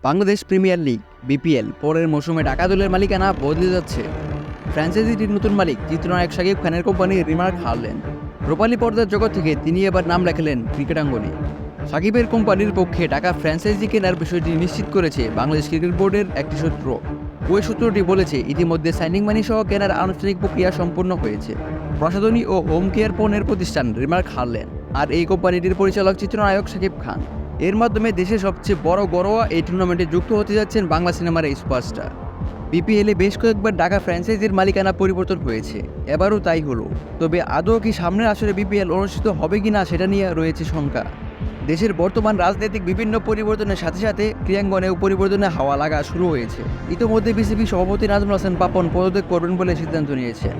Bangladesh premier league BPL পরের মৌসুমে ঢাকা দলের মালিকানা বদলে যাচ্ছে। ফ্র্যাঞ্চাইজিটির নতুন মালিক চিত্রনায়ক শাকিব খানের কোম্পানি রিমার্ক হারলেন। রূপালী পর্দার জগৎ থেকে তিনি এবার নাম লেখালেন ক্রিকেটাঙ্গনে। শাকিবের কোম্পানির পক্ষে ঢাকা ফ্র্যাঞ্চাইজি কেনার বিষয়টি নিশ্চিত করেছে বাংলাদেশ ক্রিকেট বোর্ডের একটি সূত্র। ওই সূত্রটি বলেছে, ইতিমধ্যে সাইনিং মানি সহ কেনার আনুষ্ঠানিক প্রক্রিয়া সম্পূর্ণ হয়েছে। প্রসাধনী ও হোম কেয়ার পণ্যের প্রতিষ্ঠান রিমার্ক হারলেন, আর এই কোম্পানিটির পরিচালক চিত্রনায়ক শাকিব খান। এর মাধ্যমে দেশের সবচেয়ে বড় ঘরোয়া এই টুর্নামেন্টে যুক্ত হতে যাচ্ছেন বাংলা সিনেমার এই সুপারস্টার। বিপিএলে বেশ কয়েকবার ঢাকা ফ্র্যাঞ্চাইজির মালিকানা পরিবর্তন হয়েছে, এবারও তাই হলো। তবে আদৌ কি সামনের আসরে বিপিএল অনুষ্ঠিত হবে কিনা সেটা নিয়ে রয়েছে শঙ্কা। দেশের বর্তমান রাজনৈতিক বিভিন্ন পরিবর্তনের সাথে সাথে ক্রীড়াঙ্গনেও পরিবর্তনের হাওয়া লাগা শুরু হয়েছে। ইতোমধ্যে বিসিবি সভাপতি নাজমুল হাসান পাপন পদত্যাগ করবেন বলে সিদ্ধান্ত নিয়েছেন।